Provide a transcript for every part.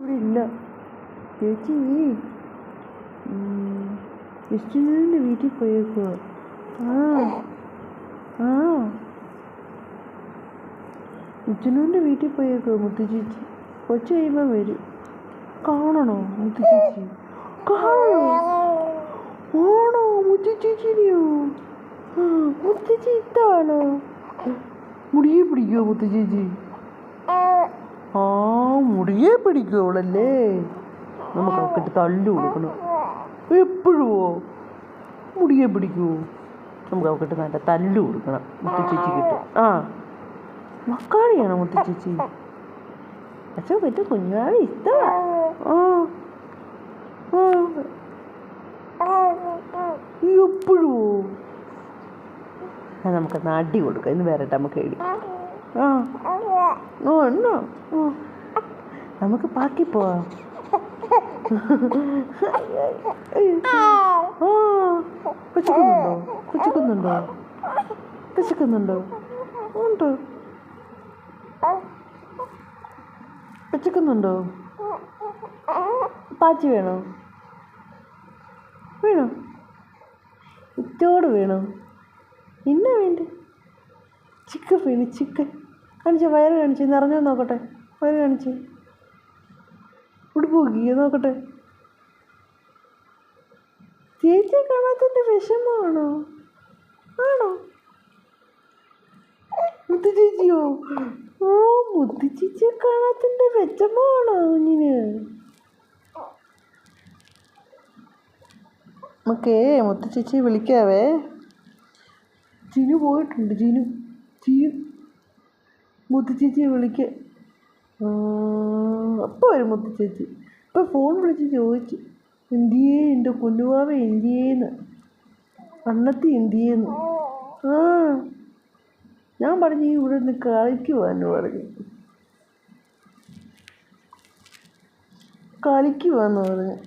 ഇവിടെ ഇല്ല ചേച്ചി. ക്രിസ്റ്റിൻ്റെ വീട്ടിൽ പോയേക്കുക. ആ ആ ഉച്ചനൂൻ്റെ വീട്ടിൽ പോയേക്കുക മുത്തു ചേച്ചി. കൊച്ചു കഴിയുമ്പോൾ വരും. കാണണോ മുത്തു ചേച്ചി? കാണണോ? ആണോ മുത്തു ചേച്ചിനെയോ? മുത്തു ചേച്ചി ഇതാണോ? മുടിയെ പിടിക്കുമോ മുത്തു ചേച്ചി? ആ മുടിയെ പിടിക്കുവളല്ലേ. നമുക്ക് അവക്കിട്ട് തല്ലു കൊടുക്കണം. എപ്പോഴുമോ മുടിയെ പിടിക്കുമോ? നമുക്ക് അവക്കിട്ട് നല്ല തല്ലു കൊടുക്കണം മുത്തു ചേച്ചിക്കിട്ട്. ആ മക്കാളിയാണോ മുത്തു ചേച്ചി? പക്ഷെ പറ്റ കുഞ്ഞാളി ഇഷ്ടമാണ്. എപ്പോഴുമോ? നമുക്ക് നാട്ടി കൊടുക്കാം. ഇന്ന് വേറെ നമുക്ക് എഴുതി. ആ ഓ എന്നോ നമുക്ക് പാക്കി പോവാം. പച്ചക്കുന്നുണ്ടോ? പച്ചക്കുന്നുണ്ടോ? ഉണ്ടോ? പച്ചക്കുന്നുണ്ടോ? പാച്ചി വേണോ? വേണോ? ഇത്തോട് വേണോ? ഇന്ന വേണ്ടേ? ചിക്കൻ വേണം. ചിക്കൻ കാണിച്ചേ. വയറ് കാണിച്ചേ. നിറഞ്ഞോ നോക്കട്ടെ. വയറ് കാണിച്ചേ. ഉടുപ്പ് നോക്കിയോ നോക്കട്ടെ. ചേച്ചിയെ കാണാത്തതിൻ്റെ വിഷമമാണോ? ആണോ മുത്തു ചേച്ചിയോ? ഓ മുത്തു ചേച്ചിയെ കാണാത്തതിൻ്റെ വിഷമമാണോ കുഞ്ഞിന്? നമുക്കേ മുത്തു ചേച്ചിയെ വിളിക്കാവേ. ജിനു പോയിട്ടുണ്ട്. ജിനു മുത്തു ചേച്ചിയെ വിളിക്ക. അപ്പോൾ വരും മുത്തു ചേച്ചി. ഇപ്പം ഫോൺ വിളിച്ച് ചോദിച്ചു എന്തിയേ എൻ്റെ കുഞ്ഞുവാവ എന്തിയേന്ന്, അന്നത്തി എന്തിയേന്ന്. ആ ഞാൻ പറഞ്ഞു ഇവിടെ നിന്ന് കളിക്കുവാന്ന് പറഞ്ഞു. കളിക്കുവാന്ന് പറഞ്ഞു.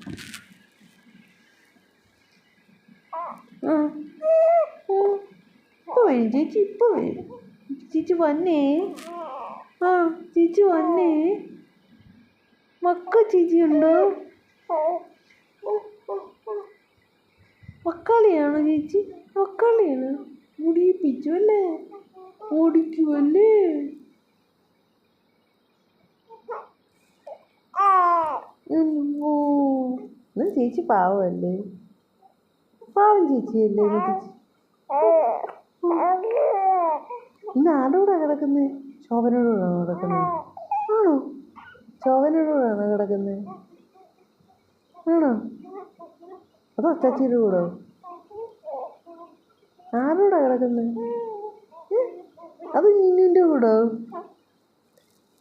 ഇപ്പോൾ വരും ചേച്ചി. ഇപ്പോൾ വരും ചേച്ചി. വന്നേ. ആ ചേച്ചി വന്നേ. മക്ക ചേച്ചി ഉണ്ടോ? മക്കാളിയാണോ ചേച്ചി? മക്കാളിയാണ്. മുടിയിപ്പിച്ചു അല്ലേ? ഓടിക്കുമല്ലേ? ഓ എന്നാ ചേച്ചി പാവമല്ലേ? പാവം ചേച്ചിയല്ലേ ചേച്ചി? ഇന്ന് ആരോടാ കിടക്കുന്നത്? ശോഭനോടാണോ കിടക്കുന്നത്? ആണോ? ശോഭനോടാണോ കിടക്കുന്നത്? ആണോ? അതോ അച്ചാച്ചിയുടെ കൂടോ? ആരോടാ കിടക്കുന്നത്? അത് നിന്നിൻ്റെ കൂടോ?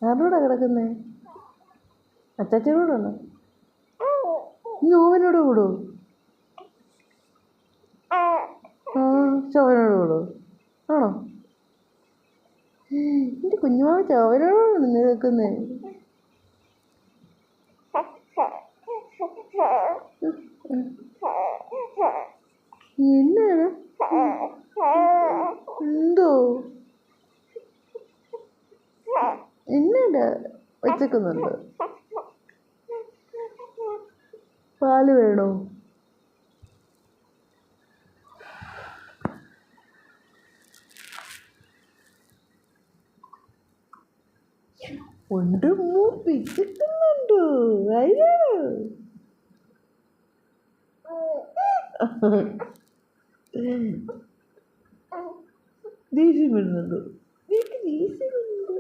ആരോടാ കിടക്കുന്നത്? അച്ചാച്ചിയുടെ കൂടാണോ? ശോഭനോട് കൂടോ? ആ ശോഭനോട് കൂടോ? ആണോ? എൻ്റെ കുഞ്ഞുമാവ ശോഭനോടാണ് നിൽക്കുന്നത്. എന്നാണ് എന്തോ എന്നാ വെച്ചേക്കുന്നുണ്ട്? പാല് വേണോ? ഉണ്ട് മൂപ്പിച്ചിട്ടുന്നുണ്ടോ? അയ്യോ ദേഷ്യം വരുന്നുണ്ടോ? ദേഷ്യം വരുന്നുണ്ടോ?